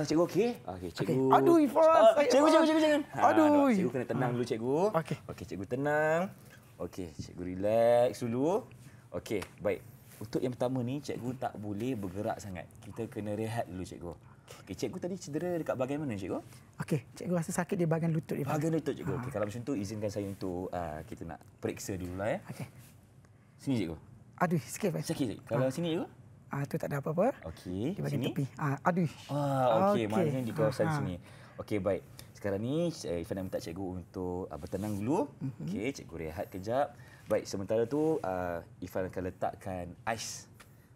cikgu okey? Okey, cikgu. Aduh, Irfan. Cikgu jangan. Aduh. Cikgu kena tenang dulu, cikgu. Okey. Okey, cikgu tenang. Okey, cikgu relax dulu. Okey, baik. Untuk yang pertama ni, cikgu tak boleh bergerak sangat. Kita kena rehat dulu, cikgu. Okey, cikgu tadi cedera dekat bahagian mana, cikgu? Okey, cikgu rasa sakit di bahagian lutut Irfan. Bahagian lutut, cikgu. Okey, kalau macam tu, izinkan saya untuk kita nak periksa dululah ya. Okey. Sini, cikgu. Aduh, sikit Irfan. Sakit, cikgu. Kalau sini, cikgu? Tu tak ada apa-apa. Okey, Di bahagian sini. tepi. Aduh. Okey, maknanya di kawasan Aha. sini. Okey, baik. Sekarang ni Irfan nak minta cikgu untuk bertenang dulu. Okey, cikgu rehat kejap. Baik, sementara tu Irfan akan letakkan ais.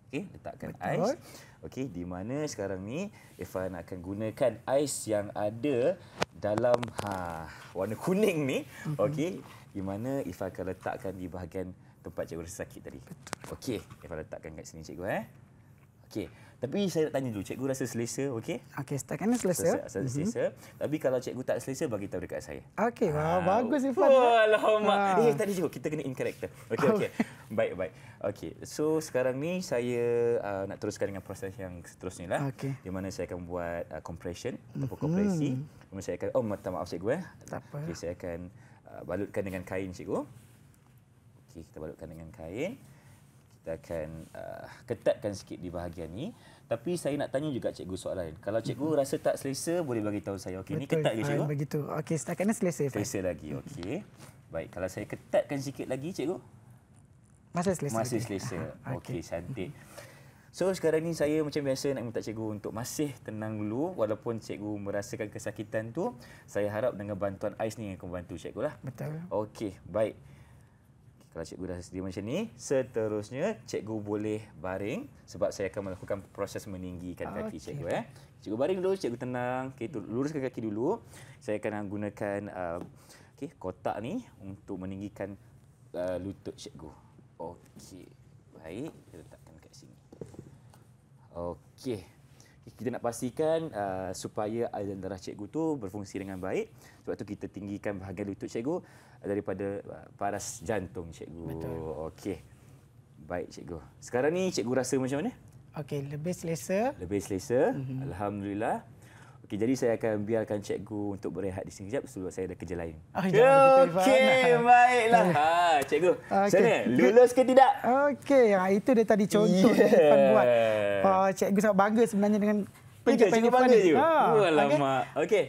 Okey, letakkan ais. Okey, di mana sekarang ni Irfan akan gunakan ais yang ada dalam warna kuning ni. Okey, di mana Irfan akan letakkan di bahagian tempat cikgu rasa sakit tadi. Okey, Irfan letakkan kat sini cikgu Okey, tapi saya nak tanya dulu, cikgu rasa selesa, okey? Okey, setakat ni selesa. Selesa. Tapi kalau cikgu tak selesa, bagi tahu dekat saya. Okey, bagus Irfan. Alamak. Tadi cikgu, kita kena in character. Okey. Baik. Okey, so sekarang ni saya nak teruskan dengan proses yang seterusnya lah. Okey. Di mana saya akan buat compression ataupun kompresi. Di mana saya akan, maaf cikgu Tak apa. Okey, saya akan balutkan dengan kain cikgu. Okey, kita balutkan dengan kain. kita akan ketatkan sikit di bahagian ni. Tapi saya nak tanya juga cikgu soalan. Kalau cikgu rasa tak selesa, boleh bagi tahu saya. Okey, ni ketat ke cikgu? Begitu. Okey, setakat ni selesa. Selesa lagi. Okey. Baik, kalau saya ketatkan sikit lagi cikgu. Masih selesa. Masih selesa. Okey, cantik. So sekarang ni saya macam biasa nak minta cikgu untuk masih tenang dulu. Walaupun cikgu merasakan kesakitan tu, saya harap dengan bantuan ais ni akan membantu cikgu lah. Betul. Okey, baik. Kalau cikgu dah sedia macam ni, seterusnya cikgu boleh baring sebab saya akan melakukan proses meninggikan kaki cikgu. Cikgu baring dulu, cikgu tenang. Okay, luruskan kaki dulu. Saya akan gunakan kotak ni untuk meninggikan lutut cikgu. Okey, baik. Kita letakkan kat sini. Okey. Kita nak pastikan supaya aliran darah cikgu tu berfungsi dengan baik. Sebab tu kita tinggikan bahagian lutut cikgu daripada paras jantung cikgu. Okey. Baik cikgu. Sekarang ni cikgu rasa macam mana? Okey, lebih selesa. Lebih selesa. Alhamdulillah. Okey, jadi saya akan biarkan cikgu untuk berehat di sini sekejap sebab saya ada kerja lain. Okey, baiklah. Cikgu. Sana, lulus ke tidak? Okey, itu dia tadi contoh yang Irfan buat. Cikgu sangat bangga sebenarnya dengan pencapaian Irfan ni. Alamak. Okey.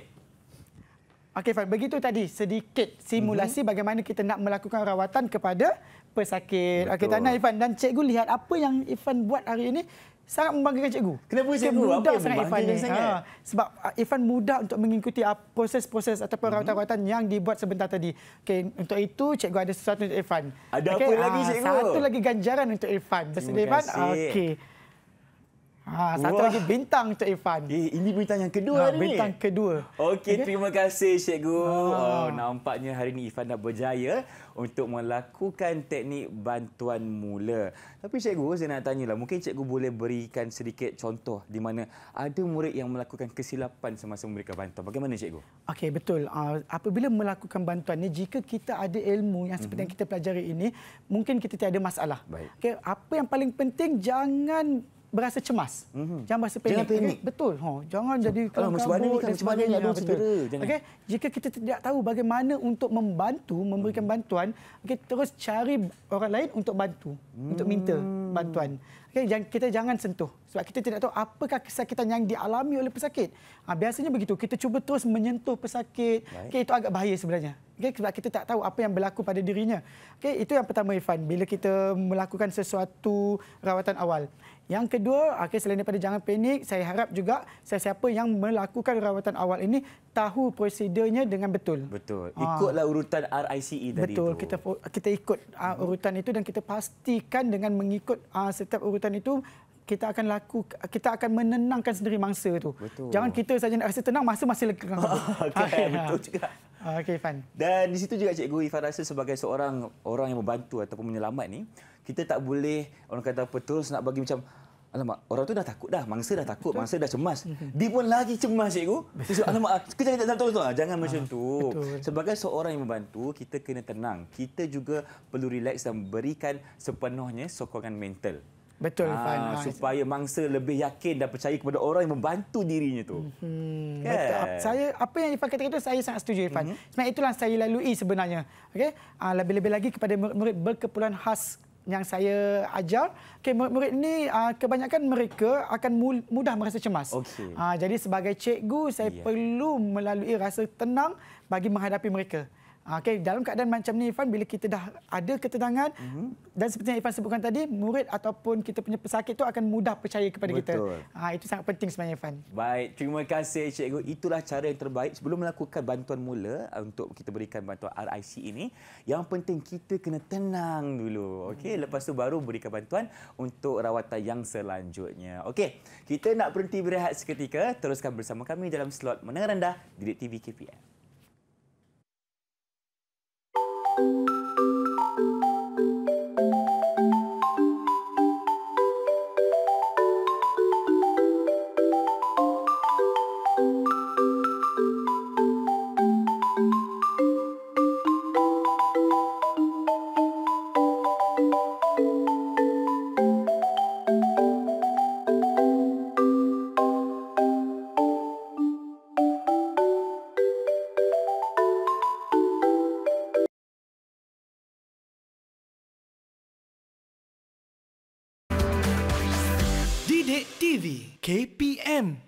Okey, Irfan, begitu tadi sedikit simulasi bagaimana kita nak melakukan rawatan kepada pesakit. Okey, Tanah Irfan, dan cikgu lihat apa yang Irfan buat hari ini sangat membanggakan cikgu. Kenapa cikgu? Mudah apa yang sangat Irfan ni. Sebab Irfan mudah untuk mengikuti proses-proses ataupun rawatan-rawatan yang dibuat sebentar tadi. Okey, untuk itu cikgu ada sesuatu untuk Irfan. Ada apa lagi cikgu? Satu lagi ganjaran untuk Irfan. Bersedia Irfan? Okey. Satu lagi bintang untuk Irfan. Ini bintang yang kedua hari ni. Bintang kedua. Okey, terima kasih cikgu. Nampaknya hari ini Irfan dah berjaya untuk melakukan teknik bantuan mula. Tapi cikgu, saya nak tanyalah, mungkin cikgu boleh berikan sedikit contoh di mana ada murid yang melakukan kesilapan semasa memberikan bantuan. Bagaimana cikgu? Okey, betul. Apabila melakukan bantuan ni, jika kita ada ilmu yang seperti yang kita pelajari ini, mungkin kita tiada masalah. Okey, apa yang paling penting, jangan berasa cemas. Jangan berasa panik. Jangan panik. Betul. Jangan jadi kabut dan sebagainya. Okey, jika kita tidak tahu bagaimana untuk membantu, memberikan bantuan, terus cari orang lain untuk bantu, untuk minta bantuan. Okey, kita jangan sentuh sebab kita tidak tahu apakah kesakitan yang dialami oleh pesakit. Biasanya begitu, kita cuba terus menyentuh pesakit. Okey, itu agak bahaya sebenarnya. Okey, sebab kita tak tahu apa yang berlaku pada dirinya. Okey, itu yang pertama Irfan, bila kita melakukan sesuatu rawatan awal. Yang kedua, selain daripada jangan panik, saya harap juga sesiapa yang melakukan rawatan awal ini tahu prosedurnya dengan betul. Betul. Ikutlah urutan RICE tadi. Betul. Kita ikut urutan itu dan kita pastikan dengan mengikut setiap urutan itu kita akan menenangkan sendiri mangsa itu. Betul. Jangan kita saja nak rasa tenang, masa masih lagi betul juga. Okey, Irfan. Dan di situ juga cikgu, Irfan rasa sebagai seorang orang yang membantu ataupun menyelamat ni, kita tak boleh orang kata apa terus nak bagi macam alamak, orang tu dah takut dah, mangsa dah takut, mangsa dah cemas. Dia pun lagi cemas cikgu. Alamak, kejap tolong. Jangan macam tu. Betul. Sebagai seorang yang membantu, kita kena tenang. Kita juga perlu relax dan berikan sepenuhnya sokongan mental. Betul, Irfan. Supaya mangsa lebih yakin dan percaya kepada orang yang membantu dirinya tu. Betul. Apa yang Irfan katakan itu saya sangat setuju, Irfan. Sebab itulah saya lalui sebenarnya. Okey, lebih-lebih lagi kepada murid-murid berkeperluan khas yang saya ajar. Okay, murid-murid ini kebanyakan mereka akan mudah merasa cemas. Jadi sebagai cikgu saya perlu melalui rasa tenang bagi menghadapi mereka. Okey, dalam keadaan macam ni Irfan, bila kita dah ada ketenangan dan seperti yang Irfan sebutkan tadi, murid ataupun kita punya pesakit itu akan mudah percaya kepada kita. Itu sangat penting sebenarnya Irfan. Baik, terima kasih cikgu. Itulah cara yang terbaik sebelum melakukan bantuan mula untuk kita berikan bantuan RIC ini. Yang penting kita kena tenang dulu. Okey, lepas tu baru berikan bantuan untuk rawatan yang selanjutnya. Okey, kita nak berhenti berehat seketika. Teruskan bersama kami dalam slot Menengah Rendah Didik TV KPM. TV KPM.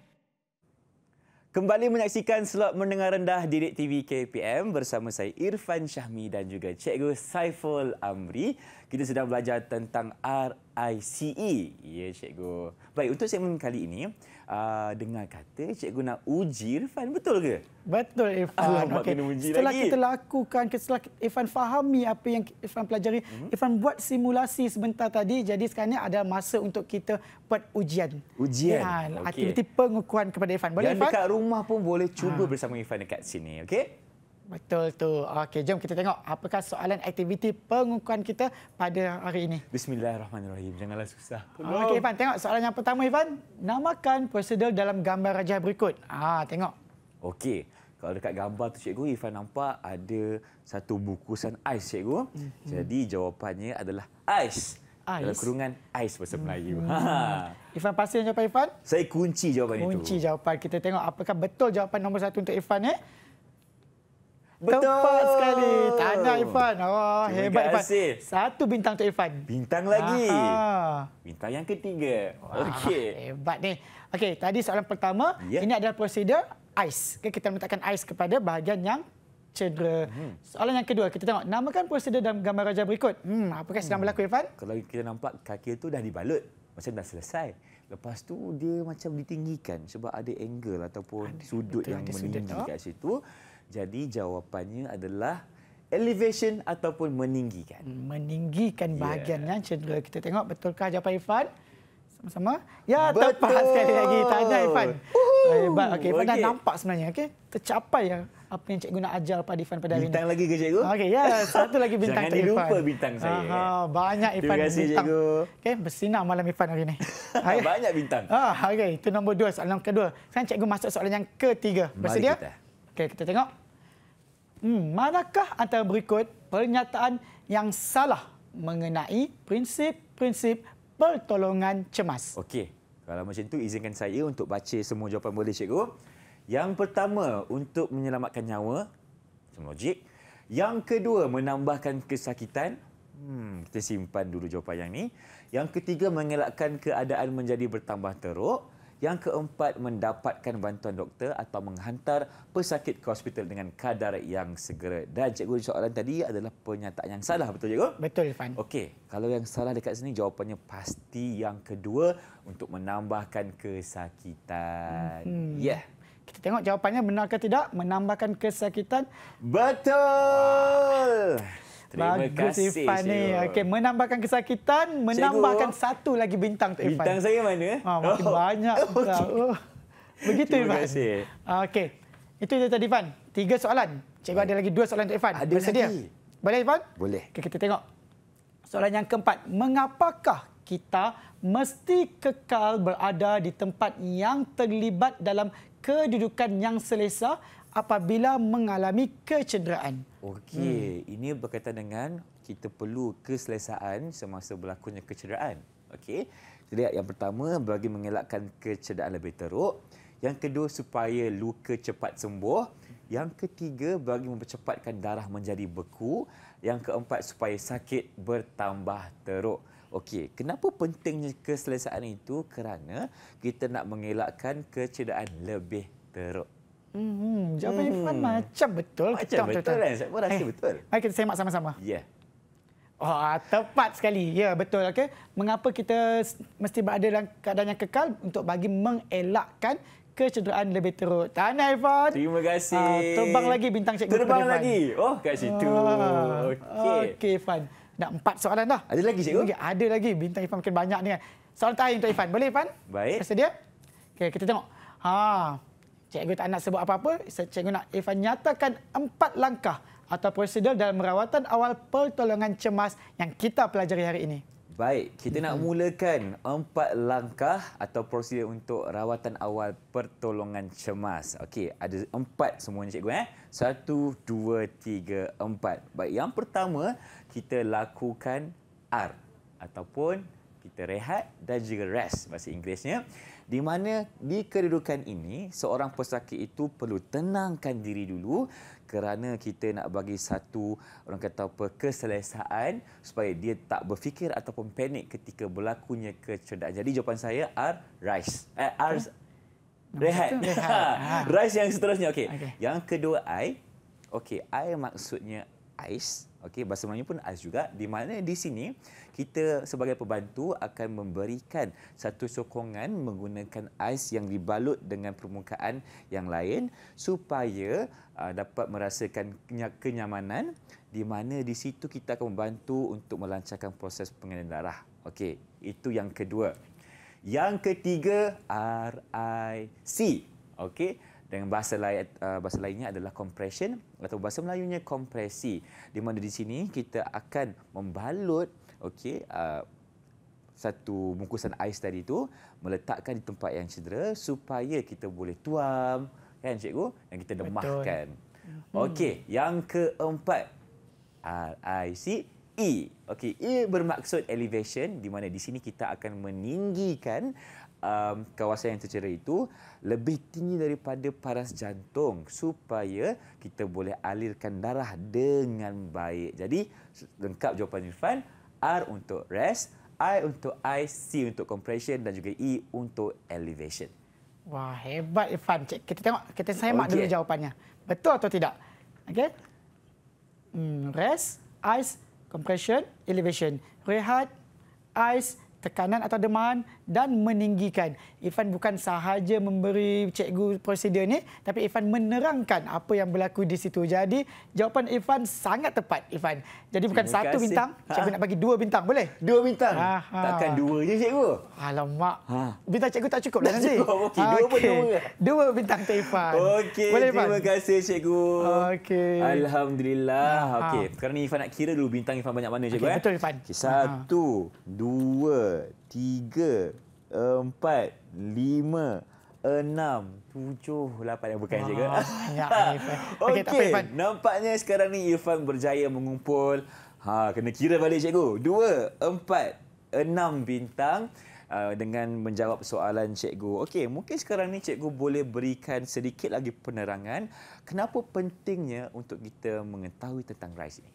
Kembali menyaksikan slot mendengar rendah Didik TV KPM bersama saya Irfan Syahmi dan juga Cikgu Saiful Amri. Kita sedang belajar tentang RICE. Ya, Cikgu. Baik, untuk segmen kali ini, dengar kata Cikgu nak uji Irfan. Betul ke? Betul, Irfan. Alamak, kena uji Setelah lagi. kita lakukan, setelah Irfan fahami apa yang Irfan pelajari, Irfan buat simulasi sebentar tadi. Jadi sekarang ni ada masa untuk kita buat ujian. Ujian? Ya, Okey. aktiviti pengukuhan kepada Irfan. Boleh, Yang Irfan? dekat rumah pun boleh cuba bersama Irfan dekat sini. Okey? Betul tu. Okey, jom kita tengok apakah soalan aktiviti pengukuhan kita pada hari ini. Bismillahirrahmanirrahim. Janganlah susah. Okey, Irfan, tengok soalan yang pertama, Irfan. Namakan prosedur dalam gambar rajah berikut. Tengok. Okey. Kalau dekat gambar tu, Cikgu, Irfan nampak ada satu bungkusan ais, Cikgu. Jadi jawapannya adalah ais. Ais? Dalam kurungan ais bahasa Melayu. Irfan pasti yang jawapan Irfan? Saya kunci jawapan itu. Kunci jawapan. Kita tengok apakah betul jawapan nombor 1 untuk Irfan. Betul. Tepat sekali. Tahniah, Irfan. Oh, Terima hebat, Irfan. kasih. 1 bintang untuk Irfan. Bintang lagi. Aha. Bintang yang ketiga. Okey. Hebat ni. Okey, tadi soalan pertama, Ya. ini adalah prosedur ais. Okay, kita meletakkan ais kepada bahagian yang cedera. Soalan yang kedua, kita tengok. Namakan prosedur dalam gambar rajah berikut. Apakah sedang berlaku, Irfan? Kalau kita nampak kaki tu dah dibalut, macam dah selesai. Lepas tu dia macam ditinggikan sebab ada angle ataupun sudut betul, yang ada sudut meninggi tu. kat situ. Jadi jawapannya adalah elevation ataupun meninggikan. Meninggikan Ya. bahagian yang cedera. Kita tengok betulkah jawapan Irfan? Sama-sama. Ya, Betul. tepat sekali lagi. Tahniah, Irfan. Hebat. Okey, Irfan dah Okey. nampak sebenarnya. Okey, tercapai yang apa yang cikgu nak ajar pada Irfan pada hari ini. Bintang lagi ke, Cikgu? Okey, ya, satu lagi bintang Jangan untuk Irfan. dilupa bintang saya. Banyak Irfan Terima kasih, bintang. Cikgu. Okey, bersinar malam Irfan hari ini. Banyak bintang. Okey, itu nombor 2, soalan kedua. Sekarang cikgu masuk soalan yang ketiga. Mari Bersedia? kita. Okey, kita tengok. Manakah antara berikut pernyataan yang salah mengenai prinsip-prinsip pertolongan cemas? Okey. Kalau macam tu, izinkan saya untuk baca semua jawapan, boleh, Cikgu? Yang pertama, untuk menyelamatkan nyawa. Macam logik. Yang kedua, menambahkan kesakitan. Kita simpan dulu jawapan yang ni. Yang ketiga, mengelakkan keadaan menjadi bertambah teruk. Yang keempat, mendapatkan bantuan doktor atau menghantar pesakit ke hospital dengan kadar yang segera. Dan Cikgu, soalan tadi adalah pernyataan yang salah. Betul, Cikgu? Betul, Irfan. Okey, kalau yang salah dekat sini jawapannya pasti yang kedua, untuk menambahkan kesakitan. Ya. Kita tengok jawapannya benar ke tidak? Menambahkan kesakitan. Betul. Terima Bagus, kasih, Irfan ni. Cikgu. Okey, menambahkan kesakitan, menambahkan satu lagi bintang untuk Irfan. Bintang saya mana? Makin banyak. Okey. Begitu, Terima Irfan. kasih. Okey. Itu je tadi, Irfan. 3 soalan. Cikgu ada lagi 2 soalan untuk Irfan. Ada Bersedia? lagi. Boleh, Irfan? Boleh. Okey, kita tengok. Soalan yang keempat. Mengapakah kita mesti kekal berada di tempat yang terlibat dalam kedudukan yang selesa apabila mengalami kecederaan? Okey, ini berkaitan dengan kita perlu keselesaan semasa berlakunya kecederaan. Okey. Jadi yang pertama, bagi mengelakkan kecederaan lebih teruk. Yang kedua, supaya luka cepat sembuh. Yang ketiga, bagi mempercepatkan darah menjadi beku. Yang keempat, supaya sakit bertambah teruk. Okey, kenapa pentingnya keselesaan itu? Kerana kita nak mengelakkan kecederaan lebih teruk. Jawapan Irfan macam betul. Macam betul kan? Saya pun rasa betul. Mari kita semak sama-sama. Ya. Tepat sekali. Ya, betul. Okey. Mengapa kita mesti berada dalam keadaan yang kekal? Untuk bagi mengelakkan kecederaan lebih teruk. Tahniah, Irfan. Terima kasih. Terbang lagi bintang cikgu. Terbang kepada Irfan. lagi. Oh, kat situ. Okey. Okey, Irfan. Dah 4 soalan dah. Ada lagi, cikgu? Ada lagi. Bintang Irfan makin banyak ni kan. Soalan terakhir untuk Irfan. Boleh, Irfan? Baik. Bersedia? Okey, kita tengok. Cikgu tak nak sebut apa-apa. Cikgu nak Irfan nyatakan 4 langkah atau prosedur dalam merawatan awal pertolongan cemas yang kita pelajari hari ini. Baik, kita nak mulakan 4 langkah atau prosedur untuk rawatan awal pertolongan cemas. Okey, ada 4 semuanya, cikgu. 1, 2, 3, 4. Baik, yang pertama, kita lakukan R ataupun kita rehat dan juga rest bahasa Inggerisnya. Di mana di kedudukan ini, seorang pesakit itu perlu tenangkan diri dulu. kerana kita nak bagi satu, orang kata apa, keselesaan supaya dia tak berfikir ataupun panik ketika berlakunya kecederaan. Jadi jawapan saya R, rice. R, rehat. Rice yang seterusnya. Okey. Yang kedua I. Okey, I maksudnya ais. Okey, bahasa Melayu pun ais juga, di mana di sini kita sebagai pembantu akan memberikan satu sokongan menggunakan ais yang dibalut dengan permukaan yang lain supaya dapat merasakan kenyamanan, di mana di situ kita akan membantu untuk melancarkan proses pengaliran darah. Okey, itu yang kedua. Yang ketiga RIC. Okey. Dengan bahasa lainnya adalah compression atau bahasa Melayunya kompresi. Di mana di sini kita akan membalut satu bungkusan ais tadi itu, meletakkan di tempat yang cedera supaya kita boleh tuam, kan cikgu, dan kita demahkan. Okey, yang keempat RICE. Okey, E bermaksud elevation, di mana di sini kita akan meninggikan kawasan yang tercedera itu lebih tinggi daripada paras jantung supaya kita boleh alirkan darah dengan baik. Jadi lengkap jawapan Irfan. R untuk rest, I untuk ice, C untuk compression dan juga E untuk elevation. Wah, hebat Irfan. Kita tengok, kita semak dulu jawapannya. Betul atau tidak? Okey. Rest, ice, compression, elevation. Rehat, ice, tekanan atau demahan dan meninggikan. Irfan bukan sahaja memberi cikgu prosedur ni, tapi Irfan menerangkan apa yang berlaku di situ. Jadi jawapan Irfan sangat tepat, Irfan. Jadi bukan satu bintang, cikgu nak bagi 2 bintang, boleh? 2 bintang? Takkan 2 je cikgu? Alamak. Bintang cikgu tak cukup lah nanti. Okey, 2 pun 2 bintang untuk Irfan. Okey, boleh, terima kasih cikgu. Okey. Alhamdulillah. Okey, sekarang ni Irfan nak kira dulu bintang Irfan banyak mana cikgu. Betul Irfan. 1, 2, 3, 4, 5, 6, 7, 8 yang bukan cikgu. Okey, nampaknya sekarang ni Irfan berjaya mengumpul. Kena kira balik cikgu. 2, 4, 6 bintang dengan menjawab soalan cikgu. Okey, mungkin sekarang ni cikgu boleh berikan sedikit lagi penerangan kenapa pentingnya untuk kita mengetahui tentang RICE ini.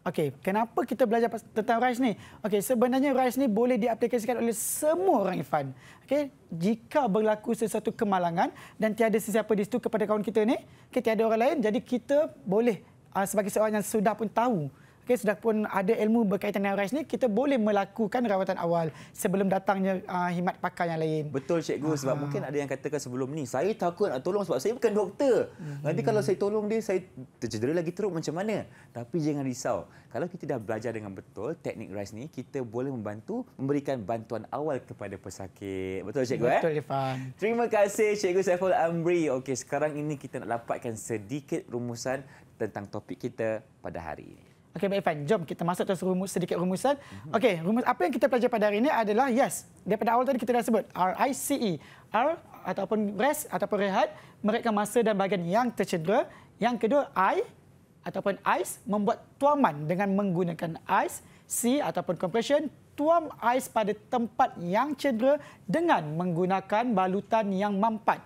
Okey, kenapa kita belajar tentang RICE ni? Okey, sebenarnya RICE ni boleh diaplikasikan oleh semua orang Irfan. Okey, jika berlaku sesuatu kemalangan dan tiada sesiapa di situ kepada kawan kita ni, tiada orang lain, jadi kita boleh sebagai seorang yang sudah pun tahu, sudah pun ada ilmu berkaitan dengan RICE ni, kita boleh melakukan rawatan awal sebelum datangnya khidmat pakar yang lain. Betul cikgu, sebab mungkin ada yang katakan sebelum ni, saya takut nak tolong sebab saya bukan doktor. Nanti kalau saya tolong dia, saya tercedera lagi teruk macam mana? Tapi jangan risau. Kalau kita dah belajar dengan betul teknik RICE ni, kita boleh membantu memberikan bantuan awal kepada pesakit. Betul cikgu? Betul Irfan. Terima kasih Cikgu Saiful Amri. Okey, sekarang ini kita nak dapatkan sedikit rumusan tentang topik kita pada hari ini. Okey, baik Irfan. Jom kita masuk ke sedikit rumusan. Okey, rumus apa yang kita pelajari pada hari ini adalah daripada awal tadi kita dah sebut RICE. R ataupun rest ataupun rehat, merekam masa dan bahagian yang tercedera. Yang kedua I ataupun ice, membuat tuaman dengan menggunakan ice. C ataupun compression, tuam ais pada tempat yang cedera dengan menggunakan balutan yang mampat.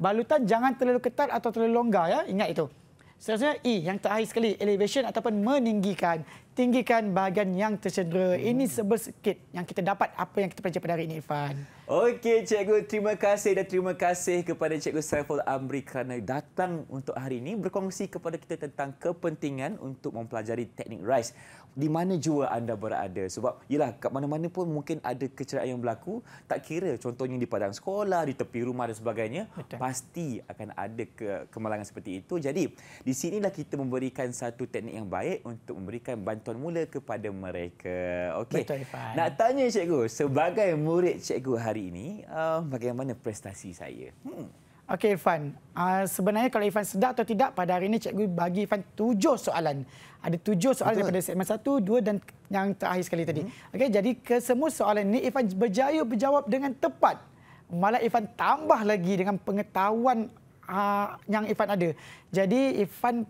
Balutan jangan terlalu ketat atau terlalu longgar, ya. Ingat itu. Seterusnya E, yang terakhir sekali, elevation ataupun meninggikan. Tinggikan bahagian yang tercedera. Ini sedikit yang kita dapat apa yang kita pelajari pada hari ini, Irfan. Okey, cikgu. Terima kasih dan terima kasih kepada Cikgu Saiful Amri kerana datang untuk hari ini berkongsi kepada kita tentang kepentingan untuk mempelajari teknik RICE di mana jua anda berada. Sebab, yelah, kat mana-mana pun mungkin ada kecederaan yang berlaku. Tak kira, contohnya di padang sekolah, di tepi rumah dan sebagainya. Betul. Pasti akan ada kemalangan seperti itu. Jadi, di sinilah kita memberikan satu teknik yang baik untuk memberikan bantuan mula kepada mereka. Okey. Betul, Irfan. Nak tanya cikgu, sebagai murid cikgu hari ini, bagaimana prestasi saya? Okey, Irfan. Sebenarnya kalau Irfan sedar atau tidak, pada hari ini cikgu bagi Irfan 7 soalan. Ada 7 soalan daripada segmen 1, 2 dan yang terakhir sekali tadi. Okey, jadi kesemua soalan ini Irfan berjaya berjawab dengan tepat. Malah Irfan tambah lagi dengan pengetahuan yang Irfan ada. Jadi Irfan,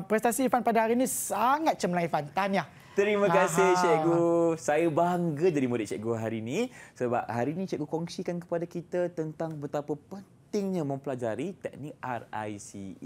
prestasi Irfan pada hari ini sangat cemerlang, Irfan. Tahniah. Terima kasih cikgu. Saya bangga jadi murid cikgu hari ini sebab hari ini cikgu kongsikan kepada kita tentang betapa penting pentingnya mempelajari teknik RICE.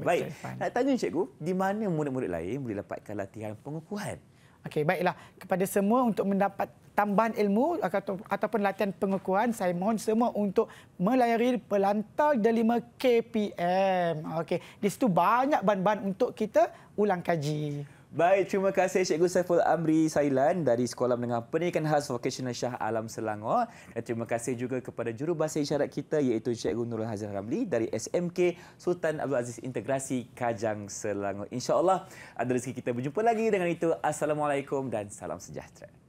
Betul, Baik, Irfan. nak tanya cikgu, di mana murid-murid lain boleh dapatkan latihan pengukuhan? Okey, baiklah. Kepada semua untuk mendapat tambahan ilmu ataupun latihan pengukuhan, saya mohon semua untuk melayari Pelantar Delima KPM. Okey, di situ banyak bahan-bahan untuk kita ulang kaji. Baik, terima kasih Cikgu Saiful Amri Sailan dari Sekolah Menengah Pendidikan Khas Vocational Shah Alam Selangor. Dan terima kasih juga kepada jurubahasa isyarat kita iaitu Cikgu Nurul Hazirah Ramli dari SMK Sultan Abdul Aziz Integrasi Kajang Selangor. InsyaAllah ada rezeki kita berjumpa lagi. Dengan itu, Assalamualaikum dan salam sejahtera.